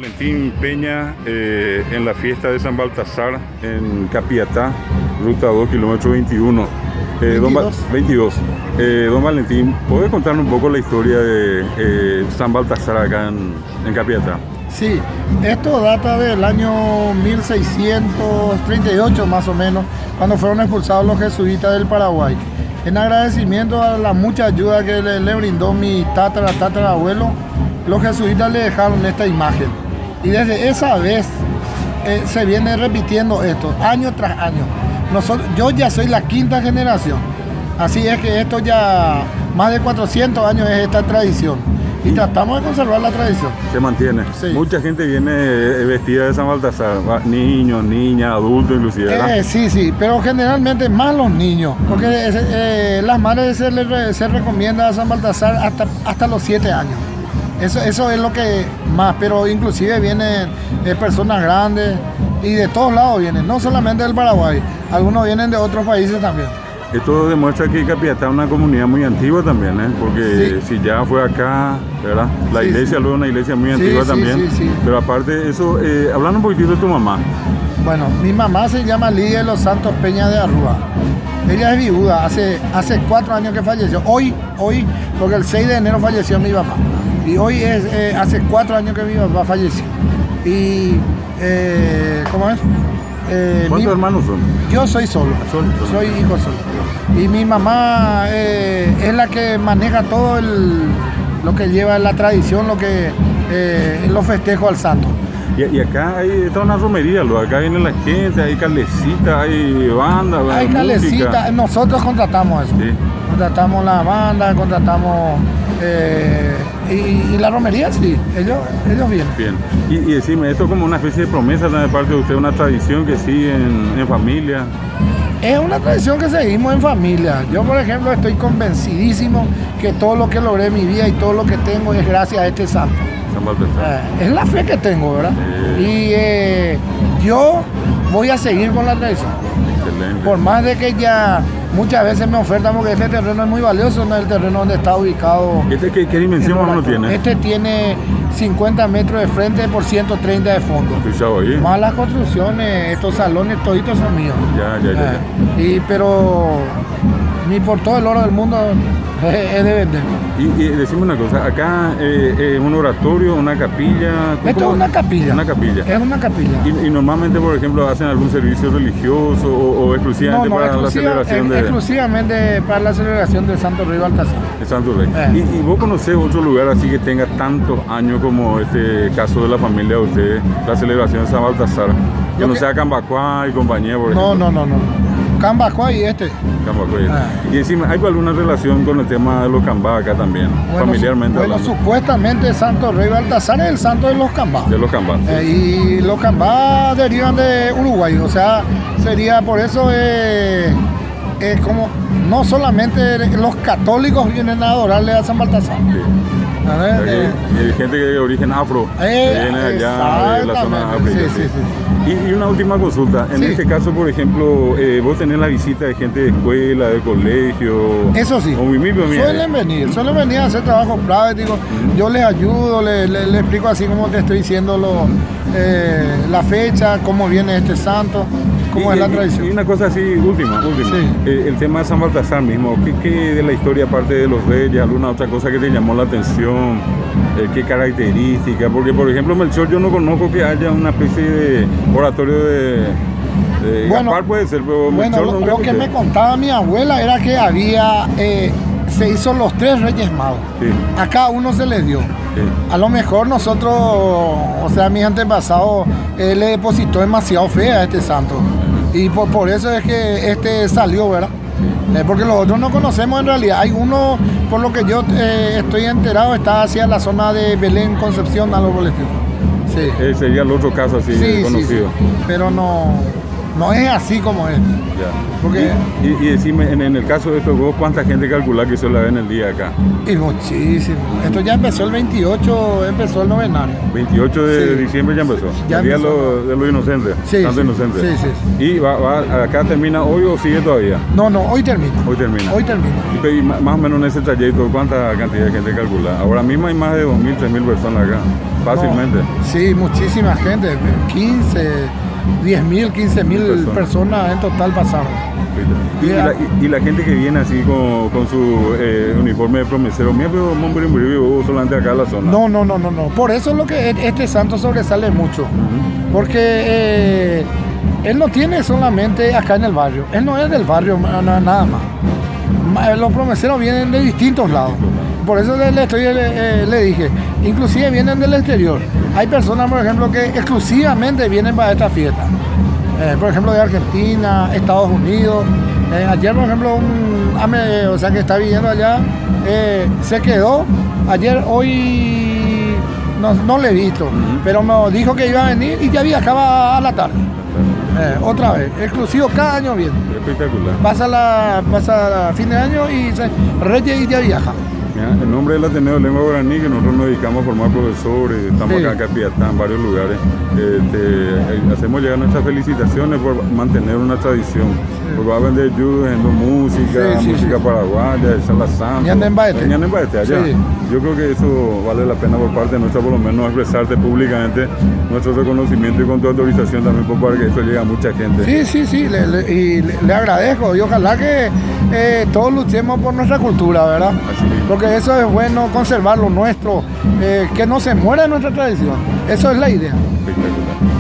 Valentín Peña en la fiesta de San Baltasar en Capiatá, ruta 2, kilómetro 21. 22. Don Valentín, ¿puede contarnos un poco la historia de San Baltasar acá en Capiatá? Sí, esto data del año 1638 más o menos, cuando fueron expulsados los jesuitas del Paraguay. En agradecimiento a la mucha ayuda que le brindó mi tatarabuelo, los jesuitas le dejaron esta imagen. Y desde esa vez se viene repitiendo esto, año tras año. Yo ya soy la quinta generación, así es que esto ya más de 400 años es esta tradición. Y tratamos de conservar la tradición. Se mantiene. Sí. Mucha gente viene vestida de San Baltasar, niños, niñas, adultos inclusive, ¿verdad? Sí, pero generalmente más los niños, porque las madres se recomienda a San Baltasar hasta los 7 años. Eso es lo que más, pero inclusive vienen personas grandes y de todos lados vienen, no solamente del Paraguay, algunos vienen de otros países también. Esto demuestra que Capiatá es una comunidad muy antigua también, porque sí, si ya fue acá, ¿verdad? La iglesia luego es una iglesia muy antigua también. Sí. Pero aparte de eso, hablando un poquitito de tu mamá. Bueno, mi mamá se llama Lidia de los Santos Peña de Arrúa. Ella es viuda, hace 4 años que falleció. Hoy, porque el 6 de enero falleció mi papá. Y hoy hace 4 años que mi papá falleció. Y, ¿cómo es? ¿Cuántos hermanos son? Yo soy solo, soy hijo solo. Y mi mamá es la que maneja todo lo que lleva la tradición, los festejos al santo. Y acá hay una romería, acá viene la gente, hay calecita, hay banda, hay calecita, nosotros contratamos eso. Sí. Contratamos la banda, contratamos y la romería, sí, ellos vienen. Bien. Y decime, esto es como una especie de promesa de parte de usted, una tradición que sigue en familia. Es una tradición que seguimos en familia. Yo, por ejemplo, estoy convencidísimo que todo lo que logré en mi vida y todo lo que tengo es gracias a este santo. Es la fe que tengo, ¿verdad? Y yo voy a seguir con la tradición. Excelente. Por más de que ya muchas veces me ofertan, porque este terreno es muy valioso, no es el terreno donde está ubicado. ¿Qué dimensión más o menos tiene? Este tiene 50 metros de frente por 130 de fondo. Más las construcciones, estos salones, toditos son míos. Ya. Pero ni por todo el oro del mundo es de vender. Y decime una cosa, acá es un oratorio, una capilla. Esto es una capilla. Una capilla. Es una capilla. Y normalmente, por ejemplo, hacen algún servicio religioso o exclusivamente para la celebración de. Exclusivamente para la celebración del Santo Rey Baltasar. El Santo Rey. ¿Y vos conocés otro lugar así que tenga tantos años como este caso de la familia de ustedes, la celebración de San Baltasar? Que no sea Cambacuá y compañía, por ejemplo. No. Cambacuá y Cambacuá. Y encima, ¿hay alguna relación con el tema de los cambá acá también, familiarmente hablando? Supuestamente Santo Rey Baltasar es el santo de los cambá. De los cambá. Sí. Y los cambá derivan de Uruguay, o sea, sería por eso como no solamente los católicos vienen a adorarle a San Baltasar. Sí. Hay gente de origen afro que viene allá de la zona africana. Sí. Y una última consulta, en este caso, por ejemplo, vos tenés la visita de gente de escuela, de colegio. Eso sí, suelen venir a hacer trabajo práctico. Yo les ayudo, les explico así como te estoy diciendo la fecha, cómo viene este santo. ¿Cómo es la tradición? Y una cosa así, última. Sí. El tema de San Baltasar mismo, ¿qué de la historia, aparte de los reyes, alguna otra cosa que te llamó la atención? ¿Qué características? Porque, por ejemplo, Melchor, yo no conozco que haya una especie de oratorio de Gaspar, puede ser, pero Melchor nunca. Lo que me contaba mi abuela era que se hizo los 3 Reyes Magos. Sí. A cada uno se les dio. Sí. A lo mejor nosotros, mis antepasados, le depositó demasiado fe a este santo. Y por eso es que este salió, ¿verdad? Porque los otros no conocemos en realidad. Hay uno, por lo que yo estoy enterado, está hacia la zona de Belén, Concepción, algo por el estilo. Sí. Sería el otro caso así conocido. Sí. Pero no no es así como es. Ya. Porque, Y decime, en el caso de estos juegos, ¿cuánta gente calcula que suele haber en el día acá? y muchísimo. Esto ya empezó el 28, empezó el novenario. 28 de Sí. diciembre ya empezó. Ya El día empezó. de los inocentes. Sí, Santo sí, Inocente. sí, sí. ¿Y acá termina hoy o sigue todavía? No, hoy termina. Hoy termina. Hoy termina. Y más o menos en ese trayecto, ¿cuánta cantidad de gente calcula? Ahora mismo hay más de 2.000, 3.000 personas acá. Fácilmente. No, sí, muchísima gente. 15, 10.000, 15.000 personas en total pasaron. Y la gente que viene así con su uniforme de promesero, miembro o solamente acá en la zona. No. Por eso es lo que este santo sobresale mucho. Porque él no tiene solamente acá en el barrio. Él no es del barrio nada más. Los promeseros vienen de distintos lados. Por eso le dije, inclusive vienen del exterior. Hay personas, por ejemplo, que exclusivamente vienen para esta fiesta. Por ejemplo, de Argentina, Estados Unidos. Ayer, por ejemplo, que está viviendo allá, se quedó. Hoy no le he visto, pero me dijo que iba a venir y ya viajaba a la tarde. Otra vez, exclusivo, cada año viene. Espectacular. Pasa fin de año y Reyes y ya viaja. En nombre del Ateneo de Lengua Guaraní, que nosotros nos dedicamos a formar profesores, estamos acá en Capiatá, en varios lugares, hacemos llegar nuestras felicitaciones por mantener una tradición. Porque va a vender judo, música paraguaya, salazán. Ñandembaete allá. Sí. Yo creo que eso vale la pena por parte nuestra, por lo menos expresarte públicamente nuestro reconocimiento y con tu autorización también para que eso llegue a mucha gente. Sí, le agradezco y ojalá que todos luchemos por nuestra cultura, ¿verdad? Así mismo. Porque eso es bueno, conservar lo nuestro, que no se muera nuestra tradición. Eso es la idea. Espectacular.